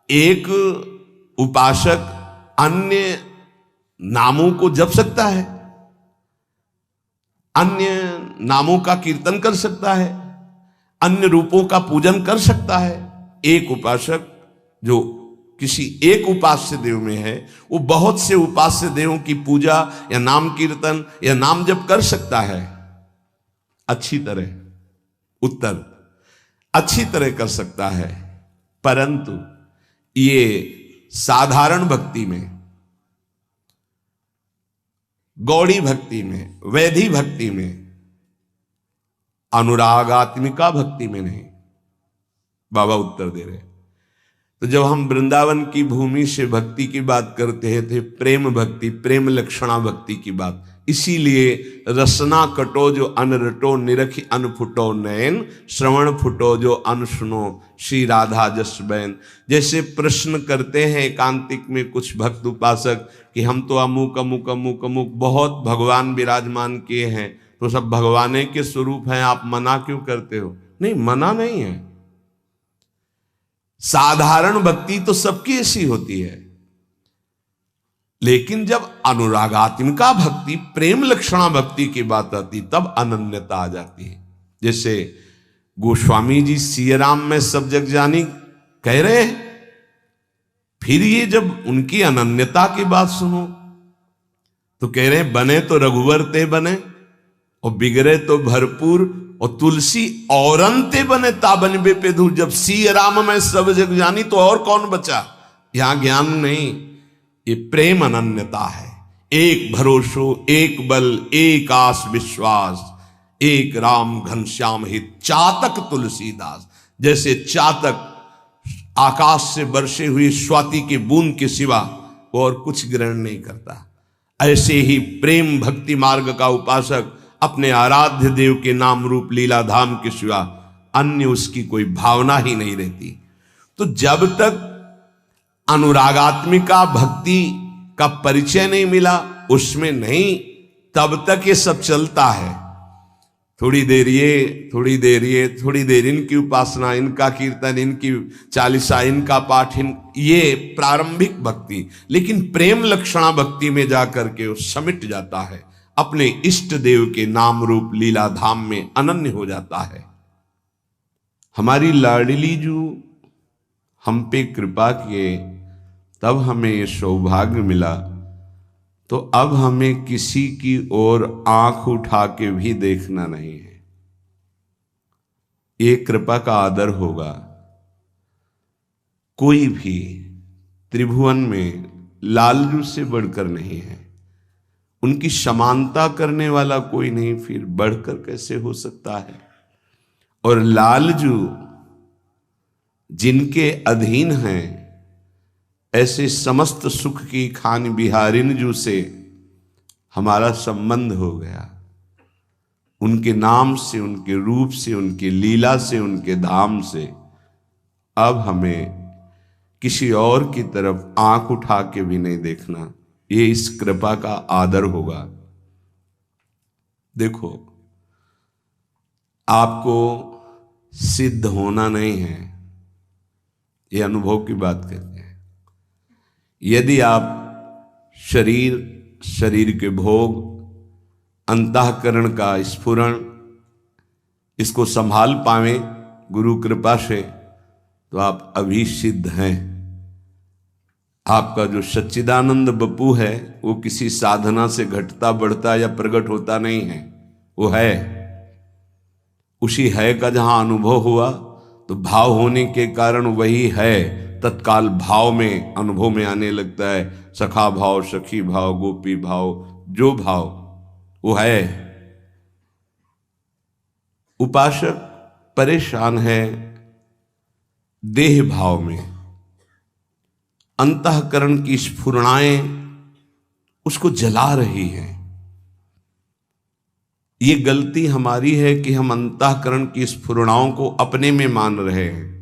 एक उपासक अन्य नामों को जप सकता है, अन्य नामों का कीर्तन कर सकता है, अन्य रूपों का पूजन कर सकता है। एक उपासक जो किसी एक उपास्य देव में है, वो बहुत से उपास्य देवों की पूजा या नाम कीर्तन या नाम जप कर सकता है अच्छी तरह, उत्तर अच्छी तरह कर सकता है। परंतु ये साधारण भक्ति में, गौड़ी भक्ति में, वैधि भक्ति में, अनुरागात्मिका भक्ति में नहीं। बाबा उत्तर दे रहे। तो जब हम वृंदावन की भूमि से भक्ति की बात करते हैं थे प्रेम भक्ति, प्रेम लक्षणा भक्ति की बात, इसीलिए रसना कटो जो अन रटो, निरखी अन फुटो नयन, श्रवण फुटो जो अन सुनो, श्री राधा जस बैन। जैसे प्रश्न करते हैं एकांतिक में कुछ भक्त उपासक कि हम तो अमुक अमुक अमुक अमुक बहुत भगवान विराजमान किए हैं, तो सब भगवाने के स्वरूप हैं, आप मना क्यों करते हो? नहीं, मना नहीं है। साधारण भक्ति तो सबकी ऐसी होती है, लेकिन जब अनुरागात्मिका भक्ति, प्रेम लक्षणा भक्ति की बात आती तब अनन्यता आ जाती है। जैसे गोस्वामी जी सिया राम में सब जग जानी कह रहे हैं, फिर ये जब उनकी अनन्यता की बात सुनो तो कह रहे हैं बने तो रघुवर ते बने और बिगड़े तो भरपूर, और तुलसी औरंते बने ताबनबे पे धूल। जब सिया राम में सब जग जानी तो और कौन बचा? यहां ज्ञान नहीं, ये प्रेम अनन्यता है। एक भरोसो, एक बल, एक आस विश्वास, एक राम घनश्याम हित, चातक तुलसीदास। जैसे चातक आकाश से बरसे हुई स्वाति की बूंद के सिवा और कुछ ग्रहण नहीं करता, ऐसे ही प्रेम भक्ति मार्ग का उपासक अपने आराध्य देव के नाम रूप लीला धाम के सिवा अन्य उसकी कोई भावना ही नहीं रहती। तो जब तक अनुरागात्मिका भक्ति का परिचय नहीं मिला उसमें नहीं, तब तक ये सब चलता है। थोड़ी देर ये, थोड़ी देर ये, थोड़ी देर इनकी उपासना, इनका कीर्तन, इनकी चालीसा, इनका पाठ, ये प्रारंभिक भक्ति। लेकिन प्रेम लक्षणा भक्ति में जाकर के वो समिट जाता है, अपने इष्ट देव के नाम रूप लीला धाम में अनन्य हो जाता है। हमारी लाडली जो हम पे कृपा किए तब हमें ये सौभाग्य मिला, तो अब हमें किसी की ओर आंख उठा के भी देखना नहीं है। ये कृपा का आदर होगा। कोई भी त्रिभुवन में लालजू से बढ़कर नहीं है, उनकी समानता करने वाला कोई नहीं, फिर बढ़कर कैसे हो सकता है? और लालजू जिनके अधीन हैं, ऐसे समस्त सुख की खान बिहारिन जू से हमारा संबंध हो गया। उनके नाम से, उनके रूप से, उनकी लीला से, उनके धाम से अब हमें किसी और की तरफ आंख उठा के भी नहीं देखना। ये इस कृपा का आदर होगा। देखो, आपको सिद्ध होना नहीं है, ये अनुभव की बात कहते हैं। यदि आप शरीर के भोग, अंतःकरण का स्फुरण, इसको संभाल पावें गुरु कृपा से, तो आप अभी सिद्ध हैं। आपका जो सच्चिदानंद बपू है वो किसी साधना से घटता बढ़ता या प्रकट होता नहीं है, वो है। उसी है का जहां अनुभव हुआ तो भाव होने के कारण वही है तत्काल भाव में, अनुभव में आने लगता है। सखा भाव, सखी भाव, गोपी भाव, जो भाव वो है। उपासक परेशान है देह भाव में, अंतःकरण की स्फुरणाएं उसको जला रही हैं। ये गलती हमारी है कि हम अंतःकरण की स्फुरणाओं को अपने में मान रहे हैं।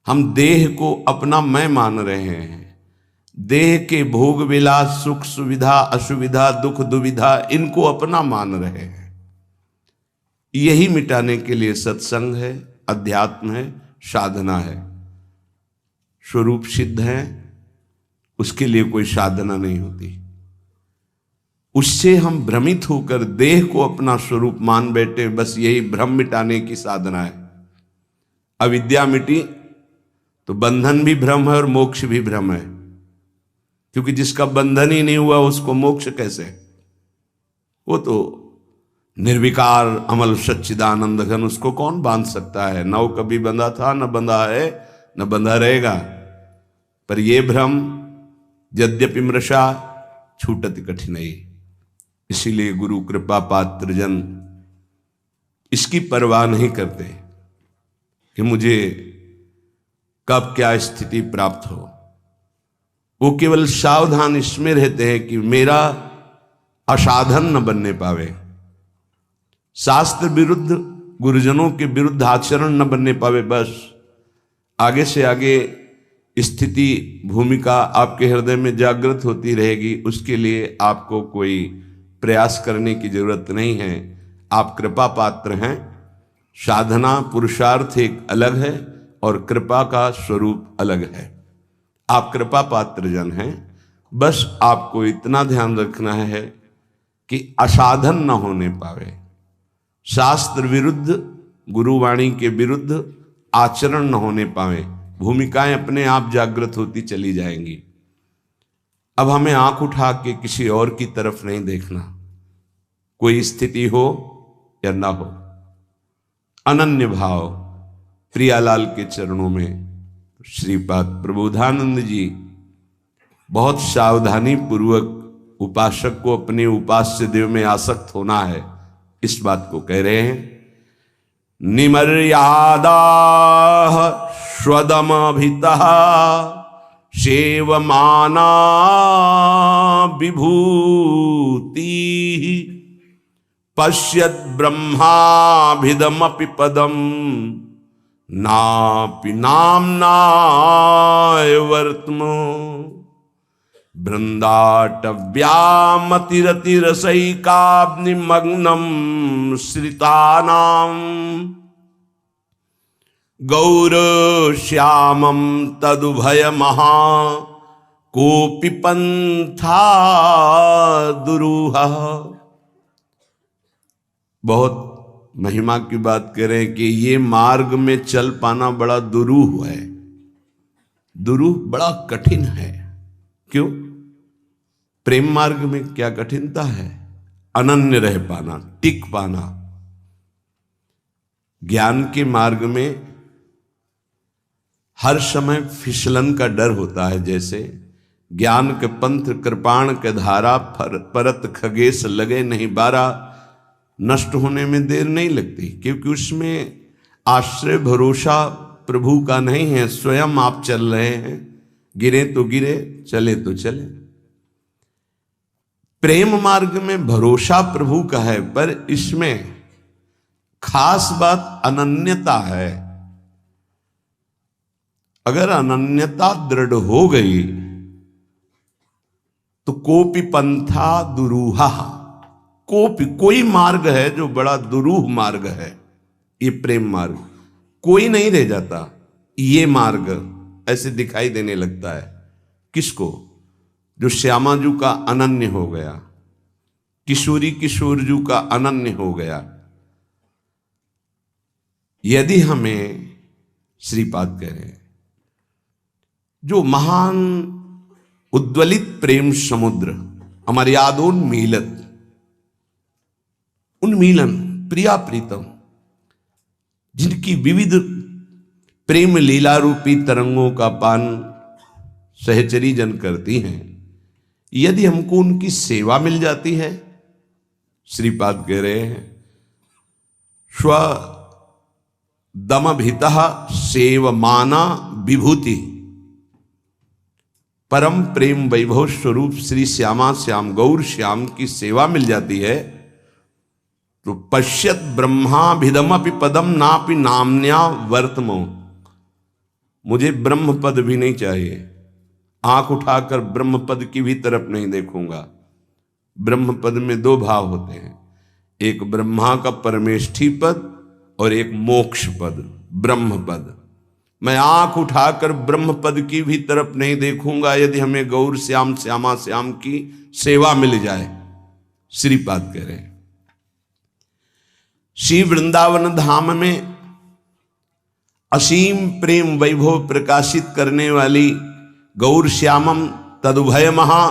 हम देह को अपना मैं मान रहे हैं। देह के भोग विलास, सुख सुविधा, असुविधा, दुख दुविधा, इनको अपना मान रहे हैं। यही मिटाने के लिए सत्संग है, अध्यात्म है, साधना है। स्वरूप सिद्ध है, उसके लिए कोई साधना नहीं होती। उससे हम भ्रमित होकर देह को अपना स्वरूप मान बैठे, बस यही भ्रम मिटाने की साधना है। अविद्या मिटी तो बंधन भी भ्रम है और मोक्ष भी भ्रम है, क्योंकि जिसका बंधन ही नहीं हुआ उसको मोक्ष कैसे? वो तो निर्विकार अमल सच्चिदानंद घन, उसको कौन बांध सकता है? न वो कभी बंधा था, न बंधा है, न बंधा रहेगा। पर ये भ्रम यद्यपि मृषा छूटति कठिनाई। इसीलिए गुरु कृपा पात्र जन इसकी परवाह नहीं करते कि मुझे कब क्या स्थिति प्राप्त हो। वो केवल सावधान इसमें रहते हैं कि मेरा असाधन न बनने पावे, शास्त्र विरुद्ध गुरुजनों के विरुद्ध आचरण न बनने पावे। बस आगे से आगे स्थिति भूमिका आपके हृदय में जागृत होती रहेगी, उसके लिए आपको कोई प्रयास करने की जरूरत नहीं है। आप कृपा पात्र हैं। साधना पुरुषार्थ एक अलग है और कृपा का स्वरूप अलग है। आप कृपा पात्र जन हैं। बस आपको इतना ध्यान रखना है कि असाधन न होने पावे, शास्त्र विरुद्ध गुरुवाणी के विरुद्ध आचरण न होने पावे। भूमिकाएं अपने आप जागृत होती चली जाएंगी। अब हमें आंख उठा के किसी और की तरफ नहीं देखना, कोई स्थिति हो या ना हो। अनन्य भाव प्रियालाल के चरणों में श्रीपाद प्रबोधानंद जी बहुत सावधानी पूर्वक उपासक को अपने उपास्य देव में आसक्त होना है, इस बात को कह रहे हैं। निमर्यादा स्वदमभितः सेवमाना विभूति पश्यत् ब्रह्माभिदमपि पदम नापि नाम्नाय वर्त्मो बृंदाटव्यामतिरतिरसैकाग्निमग्नं श्रितानां गौरश्यामं तदुभयमहा कोऽपि पंथा दुरूहः। बहुत महिमा की बात करें कि ये मार्ग में चल पाना बड़ा दुरूह है। दुरूह बड़ा कठिन है। क्यों? प्रेम मार्ग में क्या कठिनता है? अनन्य रह पाना, टिक पाना। ज्ञान के मार्ग में हर समय फिसलन का डर होता है। जैसे ज्ञान के पंथ कृपाण के धारा, परत खगेश लगे नहीं बारा। नष्ट होने में देर नहीं लगती, क्योंकि उसमें आश्रय भरोसा प्रभु का नहीं है, स्वयं आप चल रहे हैं। गिरे तो गिरे, चले तो चले। प्रेम मार्ग में भरोसा प्रभु का है, पर इसमें खास बात अनन्यता है। अगर अनन्यता दृढ़ हो गई तो कोपि पंथा दुरूहा, कोई मार्ग है जो बड़ा दुरूह मार्ग है। ये प्रेम मार्ग कोई नहीं रह जाता। ये मार्ग ऐसे दिखाई देने लगता है। किसको? जो श्यामाजू का अनन्य हो गया, किशोरी किशोरजू का अनन्य हो गया। यदि हमें श्रीपाद कह रहे हैं, जो महान उद्वलित प्रेम समुद्र हमारे यादोन्मीलत, उन्मीलन प्रिया प्रीतम, जिनकी विविध प्रेम लीला रूपी तरंगों का पान सहचरी जन करती हैं, यदि हमको उनकी सेवा मिल जाती है, श्रीपाद कह रहे हैं स्व दमभितः सेवमाना विभूति, परम प्रेम वैभव स्वरूप श्री श्यामा श्याम गौर श्याम की सेवा मिल जाती है, तो पश्यत ब्रह्माभिदमपि पदम नापि नाम्न्या वर्तमो। मुझे ब्रह्म पद भी नहीं चाहिए, आंख उठाकर ब्रह्म पद की भी तरफ नहीं देखूंगा। ब्रह्म पद में दो भाव होते हैं, एक ब्रह्मा का परमेष्ठी पद और एक मोक्ष पद, ब्रह्म पद। मैं आंख उठाकर ब्रह्म पद की भी तरफ नहीं देखूंगा यदि हमें गौर श्याम श्यामा श्याम की सेवा मिल जाए। श्रीपाद कह रहे हैं श्री वृंदावन धाम में असीम प्रेम वैभव प्रकाशित करने वाली गौर श्यामम तदुभय महा,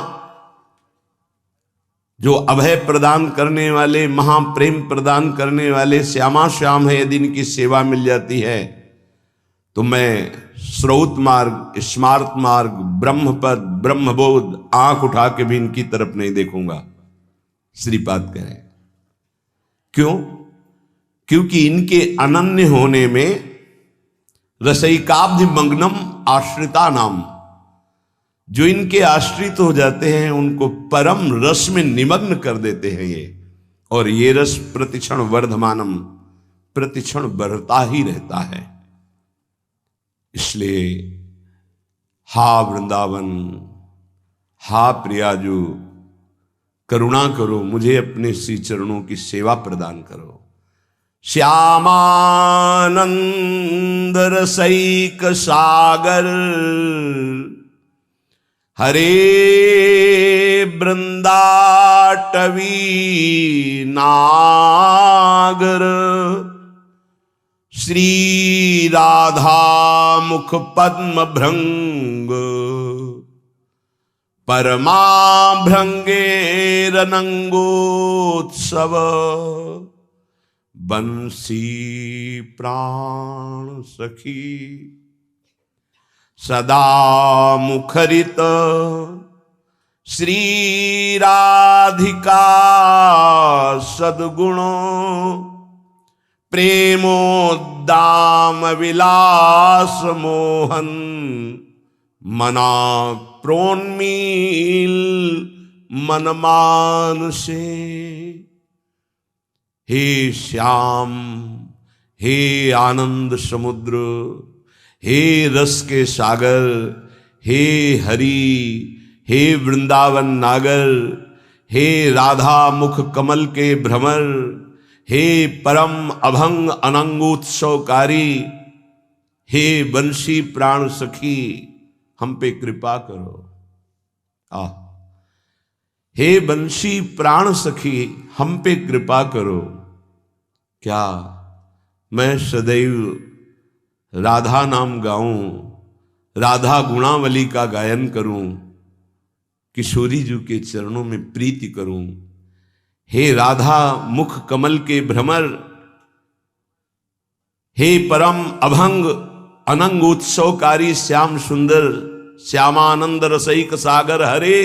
जो अभय प्रदान करने वाले, महाप्रेम प्रदान करने वाले श्यामा श्याम है, यदि इनकी सेवा मिल जाती है तो मैं श्रौत मार्ग, स्मार्त मार्ग, ब्रह्मपद, ब्रह्मबोध आंख उठा के भी इनकी तरफ नहीं देखूंगा। श्रीपाद कह रहे हैं क्यों? क्योंकि इनके अनन्य होने में रसैकाब्धि मग्नम आश्रिता नाम, जो इनके आश्रित हो जाते हैं उनको परम रस में निमग्न कर देते हैं ये, और ये रस प्रतिक्षण वर्धमानम, प्रतिक्षण बढ़ता ही रहता है। इसलिए हा वृंदावन, हा प्रियाजू, करुणा करो, मुझे अपने श्री चरणों की सेवा प्रदान करो। श्यामानंद रसैक सागर हरे वृंदाटवी नागर, श्री राधा मुख पद्म भृंग, परमा भृंगेरनंगोत्सव, बंसी प्राण सखी सदा मुखरित, श्री राधिका सद्गुणो, प्रेमोद्दाम विलास मोहन, मना प्रोन्मील मनमान से। हे श्याम, हे आनंद समुद्र, हे रस के सागर, हे हरि, हे वृंदावन नागर, हे राधा मुख कमल के भ्रमर, हे परम अभंग अनंगोत्सवकारी, हे बंशी प्राण सखी, हम पे कृपा करो। हे बंशी प्राण सखी, हम पे कृपा करो। क्या मैं सदैव राधा नाम गाऊं, राधा गुणावली का गायन करूं, किशोरी जी के चरणों में प्रीति करूं? हे राधा मुख कमल के भ्रमर, हे परम अभंग अनंग उत्सवकारी श्याम सुंदर, श्यामानंद रसैक सागर हरे,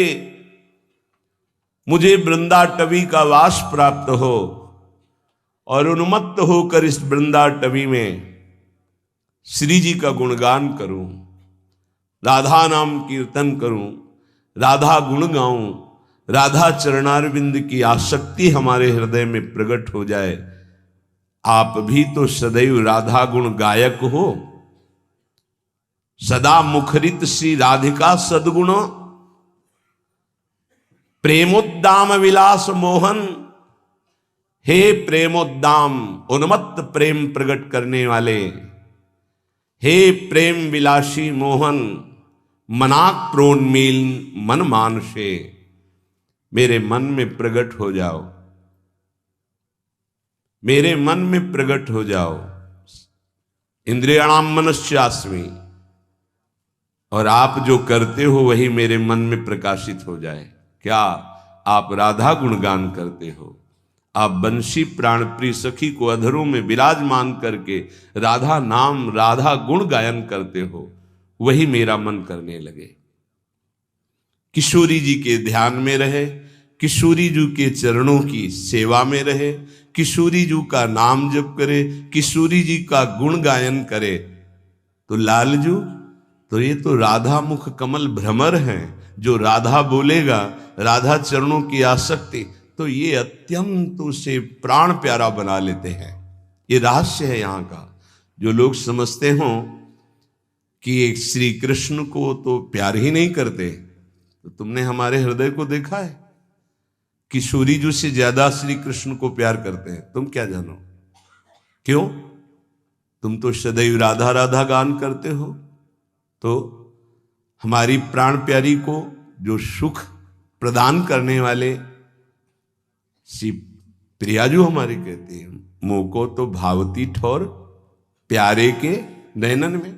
मुझे वृंदाटवी का वास प्राप्त हो और उन्मत्त होकर इस वृंदाटवी में श्री जी का गुणगान करूं, राधा नाम कीर्तन करूं, राधा गुण गाऊं, राधा चरणारविंद की आसक्ति हमारे हृदय में प्रकट हो जाए। आप भी तो सदैव राधा गुण गायक हो, सदा मुखरित श्री राधिका सद्गुण, प्रेमोद्दाम विलास मोहन। हे प्रेमोद्दाम, उन्मत्त प्रेम प्रकट करने वाले, हे प्रेम विलासी मोहन, मनाक प्रोन्मील मन मानसे, मेरे मन में प्रकट हो जाओ, मेरे मन में प्रकट हो जाओ। इंद्रियाणाम मनश्चास्मि, और आप जो करते हो वही मेरे मन में प्रकाशित हो जाए। क्या आप राधा गुणगान करते हो? आप बंशी प्राण प्रिय सखी को अधरों में विराजमान करके राधा नाम, राधा गुण गायन करते हो, वही मेरा मन करने लगे। किशोरी जी के ध्यान में रहे, किशोरी जी के चरणों की सेवा में रहे, किशोरी जी का नाम जप करे, किशोरी जी का गुण गायन करे, तो लालजू तो ये तो राधा मुख कमल भ्रमर हैं। जो राधा बोलेगा, राधा चरणों की आसक्ति, तो ये अत्यंत उसे प्राण प्यारा बना लेते हैं। ये रहस्य है यहाँ का। जो लोग समझते हों कि एक श्री कृष्ण को तो प्यार ही नहीं करते, तो तुमने हमारे हृदय को देखा है? किशोरी जी से ज्यादा श्री कृष्ण को प्यार करते हैं। तुम क्या जानो? क्यों? तुम तो सदैव राधा राधा गान करते हो, तो हमारी प्राण प्यारी को जो सुख प्रदान करने वाले श्री प्रियाजू हमारे कहते हैं, मोको तो भावती ठोर प्यारे के नैनन में।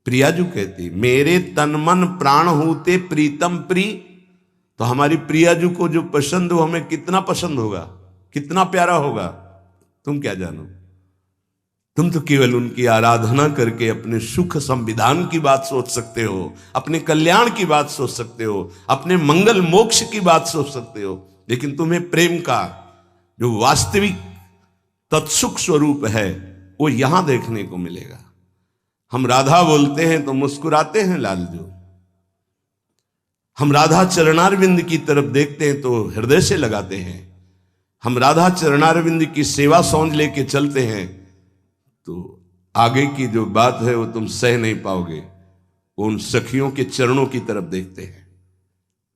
प्रियाजू कहते हैं मेरे तन मन प्राण होते प्रीतम प्री। तो हमारी प्रियाजू को जो पसंद हो, हमें कितना पसंद होगा, कितना प्यारा होगा, तुम क्या जानो। तुम तो केवल उनकी आराधना करके अपने सुख संविधान की बात सोच सकते हो, अपने कल्याण की बात सोच सकते हो, अपने मंगल मोक्ष की बात सोच सकते हो, लेकिन तुम्हें प्रेम का जो वास्तविक तत्सुख स्वरूप है वो यहां देखने को मिलेगा। हम राधा बोलते हैं तो मुस्कुराते हैं लालजू, हम राधा चरणारविंद की तरफ देखते हैं तो हृदय से लगाते हैं, हम राधा चरणारविंद की सेवा सौंध लेके चलते हैं तो आगे की जो बात है वो तुम सह नहीं पाओगे। उन सखियों के चरणों की तरफ देखते हैं,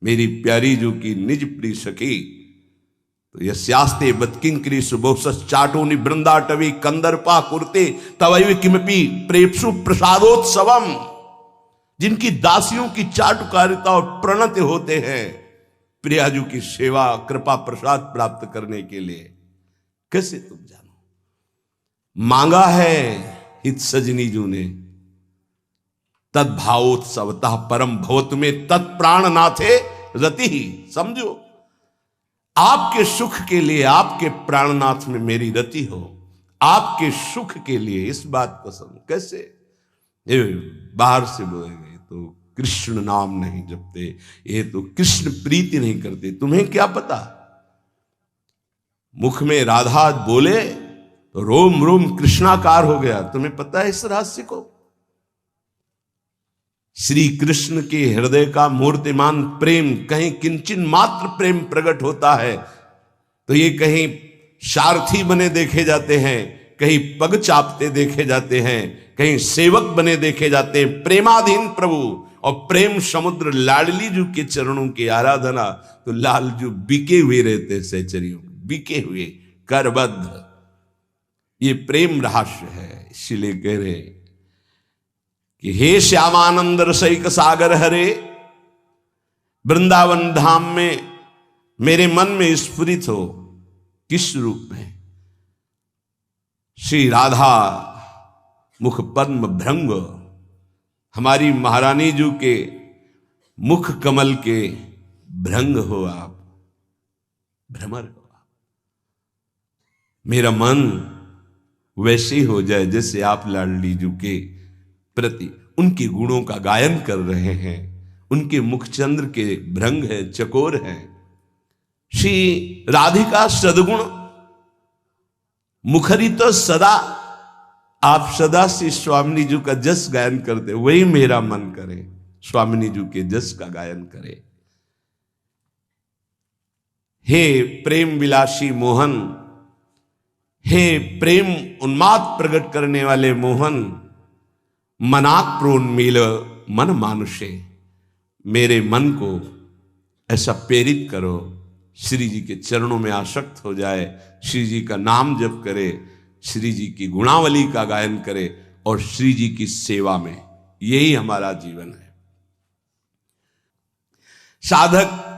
मेरी प्यारी जो की निज प्रिय सखी। तो यस्यास्ते बतकिंकरी सुबोसस चाटोनि बृंदाटवी कंदर्पा कुर्ते तवैव किमपि प्रेप्सु प्रसादोत्सवम। जिनकी दासियों की चाटुकारिता और प्रणत होते हैं प्रियाजू की सेवा कृपा प्रसाद प्राप्त करने के लिए, कैसे तुम जानो। मांगा है हित सजनी जू ने तद्भावोत्सवतः परम भवत में तत्प्राण नाथे रति ही। समझो, आपके सुख के लिए, आपके प्राणनाथ में मेरी रति हो, आपके सुख के लिए इस बात को समझ। कैसे ये बाहर से बोलेंगे तो कृष्ण नाम नहीं जपते, ये तो कृष्ण प्रीति नहीं करते, तुम्हें क्या पता। मुख में राधा बोले तो रोम रोम कृष्णाकार हो गया, तुम्हें पता है इस रहस्य को। श्री कृष्ण के हृदय का मूर्तिमान प्रेम कहीं किंचन मात्र प्रेम प्रकट होता है तो ये कहीं सारथी बने देखे जाते हैं, कहीं पग चापते देखे जाते हैं, कहीं सेवक बने देखे जाते हैं। प्रेमाधीन प्रभु और प्रेम समुद्र लाडली जू के चरणों की आराधना तो लालजू बिके हुए रहते, सहचरियों बिके हुए करबद्ध। ये प्रेम रहस्य है, इसीलिए कह रहे कि हे श्यामानंद रसैक सागर हरे, वृंदावन धाम में मेरे मन में स्फुरित हो। किस रूप में? श्री राधा मुख पद्म भृंग, हमारी महारानी जी के मुख कमल के भृंग हो आप, भ्रमर हो आप। मेरा मन वैसे ही हो जाए जैसे आप लाडली जी के प्रति उनके गुणों का गायन कर रहे हैं। उनके मुखचंद्र के भृंग है, चकोर है। श्री राधिका सदगुण मुखरित सदा, आप सदा से स्वामिनी जी का जस गायन करते, वही मेरा मन करे स्वामिनी जी के जस का गायन करे। हे प्रेम विलासी मोहन, हे प्रेम उन्माद प्रकट करने वाले मोहन, मनाक प्रोन्मील मन मानुषे, मेरे मन को ऐसा प्रेरित करो श्री जी के चरणों में आसक्त हो जाए, श्री जी का नाम जप करे, श्री जी की गुणावली का गायन करे और श्री जी की सेवा में, यही हमारा जीवन है। साधक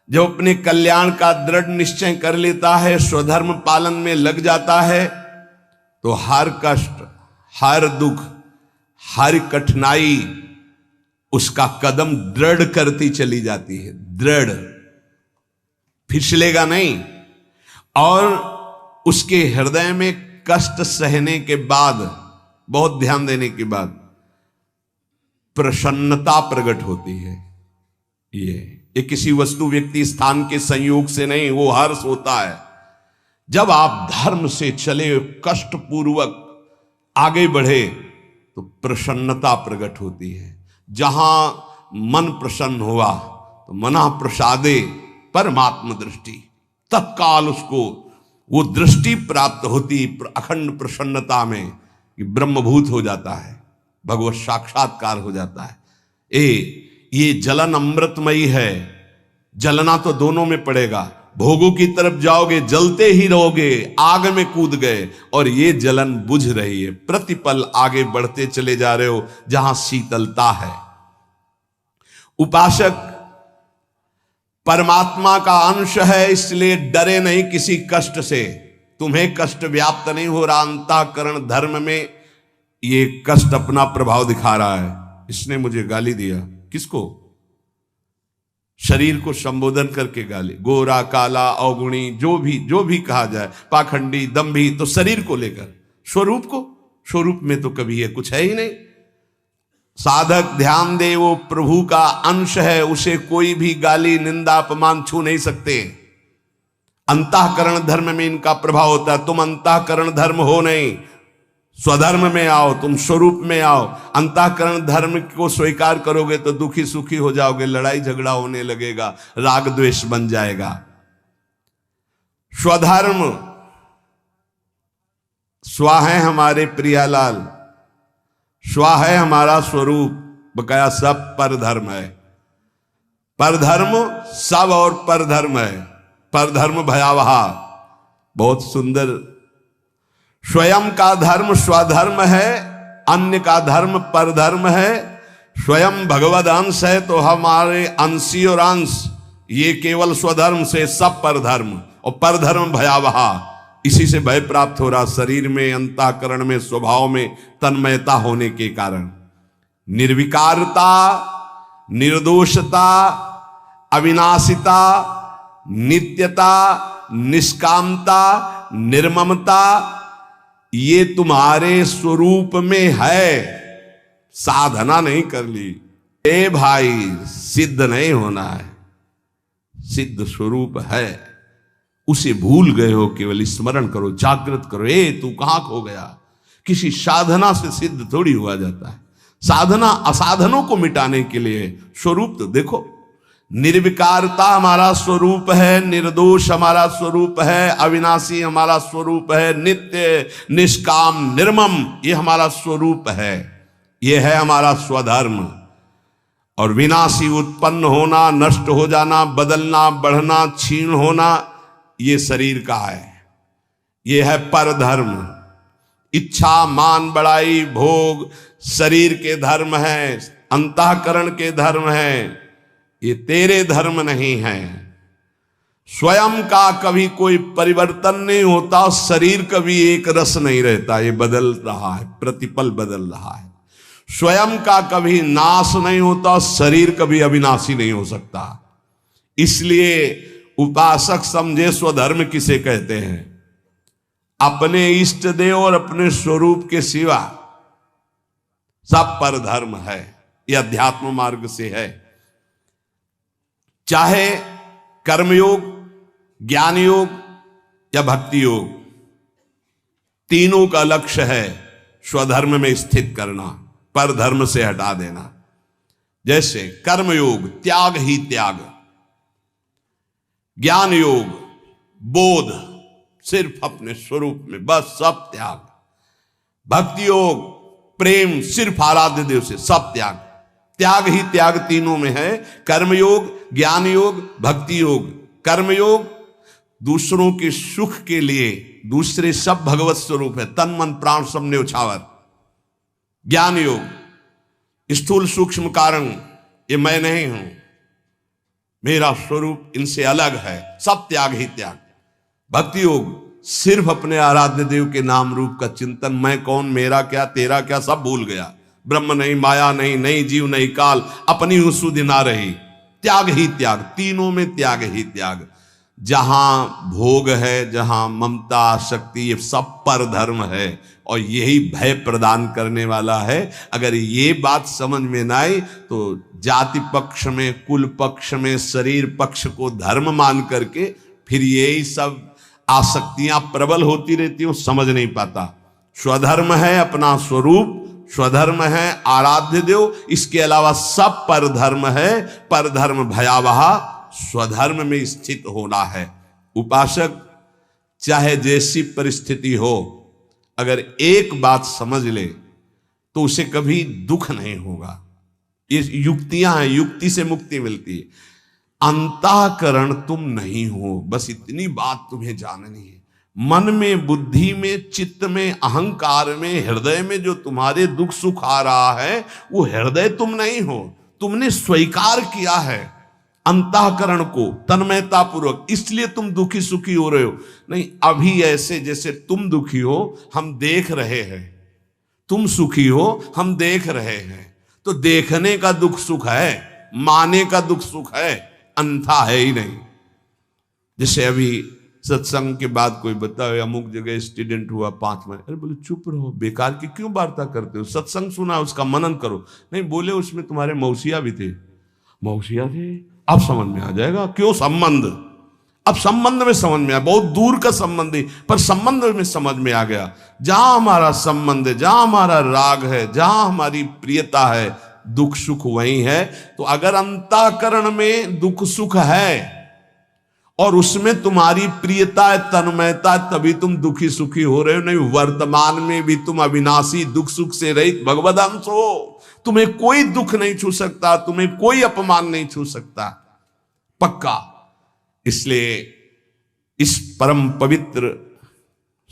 जो अपने कल्याण का दृढ़ निश्चय कर लेता है, स्वधर्म पालन में लग जाता है, तो हर कष्ट, हर दुख, हर कठिनाई उसका कदम दृढ़ करती चली जाती है। दृढ़, फिसलेगा नहीं। और उसके हृदय में कष्ट सहने के बाद, बहुत ध्यान देने के बाद प्रसन्नता प्रकट होती है। ये किसी वस्तु व्यक्ति स्थान के संयोग से नहीं, वो हर्ष होता है जब आप धर्म से चले, कष्ट पूर्वक आगे बढ़े तो प्रसन्नता प्रकट होती है। जहां मन प्रसन्न हुआ तो मना प्रसादे परमात्म दृष्टि, तत्काल उसको वो दृष्टि प्राप्त होती अखंड प्रसन्नता में कि ब्रह्मभूत हो जाता है, भगवत साक्षात्कार हो जाता है। ये जलन अमृतमयी है, जलना तो दोनों में पड़ेगा, भोगों की तरफ जाओगे, जलते ही रहोगे, आग में कूद गए और ये जलन बुझ रही है। प्रतिपल आगे बढ़ते चले जा रहे हो जहां शीतलता है। उपासक परमात्मा का अंश है, इसलिए डरे नहीं किसी कष्ट से। तुम्हें कष्ट व्याप्त नहीं हो रहा, अंतःकरण धर्म में ये कष्ट अपना प्रभाव दिखा रहा है। इसने मुझे गाली दिया, किसको? शरीर को संबोधन करके गाली, गोरा काला अवगुणी जो भी कहा जाए, पाखंडी दंभी, तो शरीर को लेकर, स्वरूप को, स्वरूप में तो कभी ये कुछ है ही नहीं। साधक ध्यान दे, वो प्रभु का अंश है, उसे कोई भी गाली निंदा अपमान छू नहीं सकते। अंतःकरण धर्म में इनका प्रभाव होता है। तुम अंतःकरण धर्म हो नहीं, स्वधर्म में आओ, तुम स्वरूप में आओ। अंतःकरण धर्म को स्वीकार करोगे तो दुखी सुखी हो जाओगे, लड़ाई झगड़ा होने लगेगा, राग द्वेष बन जाएगा। स्वधर्म स्वा है हमारे प्रियालाल, स्वा है हमारा स्वरूप, बकाया सब परधर्म है। परधर्म सब और परधर्म है। परधर्म भयावह, बहुत सुंदर। स्वयं का धर्म स्वधर्म है, अन्य का धर्म परधर्म है। स्वयं भगवद अंश है तो हमारे अंशी और अंश, ये केवल स्वधर्म से सब परधर्म, और परधर्म भयावह। इसी से भय प्राप्त हो रहा, शरीर में, अंतःकरण में, स्वभाव में तन्मयता होने के कारण। निर्विकारता, निर्दोषता, अविनाशिता, नित्यता, निष्कामता, निर्ममता, ये तुम्हारे स्वरूप में है। साधना नहीं कर ली, ए भाई, सिद्ध नहीं होना है। सिद्ध स्वरूप है, उसे भूल गए हो, केवल स्मरण करो, जागृत करो। ए तू कहां खो गया? किसी साधना से सिद्ध थोड़ी हुआ जाता है। साधना असाधनों को मिटाने के लिए, स्वरूप तो देखो। निर्विकारता हमारा स्वरूप है, निर्दोष हमारा स्वरूप है, अविनाशी हमारा स्वरूप है, नित्य निष्काम निर्मम ये हमारा स्वरूप है। ये है हमारा स्वधर्म। और विनाशी उत्पन्न होना, नष्ट हो जाना, बदलना, बढ़ना, क्षीण होना, ये शरीर का है। ये है परधर्म। इच्छा, मान, बड़ाई, भोग शरीर के धर्म है, अंतःकरण के धर्म है। ये तेरे धर्म नहीं है। स्वयं का कभी कोई परिवर्तन नहीं होता, शरीर कभी एक रस नहीं रहता, ये बदल रहा है, प्रतिपल बदल रहा है। स्वयं का कभी नाश नहीं होता, शरीर कभी अविनाशी नहीं हो सकता। इसलिए उपासक समझे स्वधर्म किसे कहते हैं? अपने इष्ट देव और अपने स्वरूप के सिवा सब परधर्म है। यह अध्यात्म मार्ग से है। चाहे कर्मयोग, ज्ञान योग या भक्ति योग, तीनों का लक्ष्य है स्वधर्म में स्थित करना, परधर्म से हटा देना। जैसे कर्मयोग त्याग ही त्याग, ज्ञान योग बोध सिर्फ अपने स्वरूप में बस सब त्याग, भक्ति योग प्रेम सिर्फ आराध्य देव से सब त्याग। त्याग ही त्याग तीनों में है। कर्मयोग, ज्ञान योग, भक्ति योग। कर्मयोग दूसरों के सुख के लिए, दूसरे सब भगवत स्वरूप है, तन मन प्राण सब न्योछावर। ज्ञान योग स्थूल सूक्ष्म कारण, ये मैं नहीं हूं, मेरा स्वरूप इनसे अलग है, सब त्याग ही त्याग। भक्ति योग सिर्फ अपने आराध्य देव के नाम रूप का चिंतन, मैं कौन, मेरा क्या, तेरा क्या, सब भूल गया। ब्रह्म नहीं, माया नहीं, नहीं जीव नहीं काल, अपनी सुधि ना रही। त्याग ही त्याग, तीनों में त्याग ही त्याग। जहां भोग है, जहां ममता शक्ति, ये सब पर धर्म है और यही भय प्रदान करने वाला है। अगर ये बात समझ में ना आई तो जाति पक्ष में, कुल पक्ष में, शरीर पक्ष को धर्म मान करके फिर यही सब आसक्तियां प्रबल होती रहती हो, समझ नहीं पाता। स्वधर्म है अपना स्वरूप, स्वधर्म है आराध्य देव, इसके अलावा सब परधर्म है। परधर्म भयावह, स्वधर्म में स्थित होना है। उपासक चाहे जैसी परिस्थिति हो, अगर एक बात समझ ले तो उसे कभी दुख नहीं होगा। ये युक्तियां हैं, युक्ति से मुक्ति मिलती है। अंतःकरण तुम नहीं हो, बस इतनी बात तुम्हें जाननी है। मन में, बुद्धि में, चित्त में, अहंकार में, हृदय में जो तुम्हारे दुख सुख आ रहा है वो हृदय तुम नहीं हो। तुमने स्वीकार किया है अंतःकरण को तन्मयता पूर्वक, इसलिए तुम दुखी सुखी हो रहे हो। नहीं, अभी ऐसे जैसे तुम दुखी हो हम देख रहे हैं, तुम सुखी हो हम देख रहे हैं। तो देखने का दुख सुख है, माने का दुख सुख है, अंधा है ही नहीं। जैसे अभी सत्संग के बाद कोई बताओ अमुक जगह एक्सीडेंट हुआ 5 महीने, अरे बोले चुप रहो, बेकार की क्यों वार्ता करते हो, सत्संग सुना उसका मनन करो। नहीं, बोले उसमें तुम्हारे मौसिया भी थे। मौसिया थे, अब समझ में आ जाएगा क्यों संबंध। अब संबंध में समझ में आया, बहुत दूर का संबंध है पर संबंध में समझ में आ गया। जहां हमारा संबंध है, जहां हमारा राग है, जहां हमारी प्रियता है, दुख सुख वही है। तो अगर अंतःकरण में दुख सुख है और उसमें तुम्हारी प्रियता है, तन्मयता, तभी तुम दुखी सुखी हो रहे हो। नहीं, वर्तमान में भी तुम अविनाशी दुख सुख से रहित भगवद अंश हो। तुम्हें कोई दुख नहीं छू सकता, तुम्हें कोई अपमान नहीं छू सकता, पक्का। इसलिए इस परम पवित्र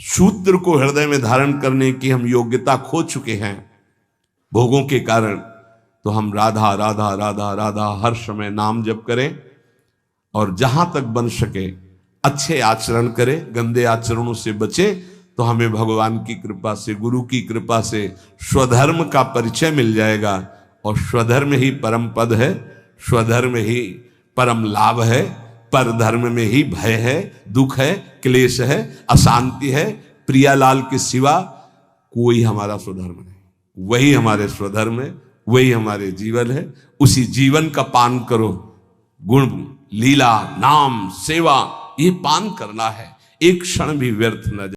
सूत्र को हृदय में धारण करने की हम योग्यता खो चुके हैं भोगों के कारण। तो हम राधा राधा राधा राधा हर समय नाम जप करें और जहां तक बन सके अच्छे आचरण करें, गंदे आचरणों से बचे। तो हमें भगवान की कृपा से, गुरु की कृपा से स्वधर्म का परिचय मिल जाएगा। और स्वधर्म ही परम पद है, स्वधर्म ही परम लाभ है। पर धर्म में ही भय है, दुख है, क्लेश है, अशांति है। प्रियालाल के सिवा कोई हमारा स्वधर्म नहीं, वही हमारे स्वधर्म है, वही हमारे जीवन है। उसी जीवन का पान करो। गुण, लीला, नाम, सेवा, ये पान करना है, एक क्षण भी व्यर्थ न जाए।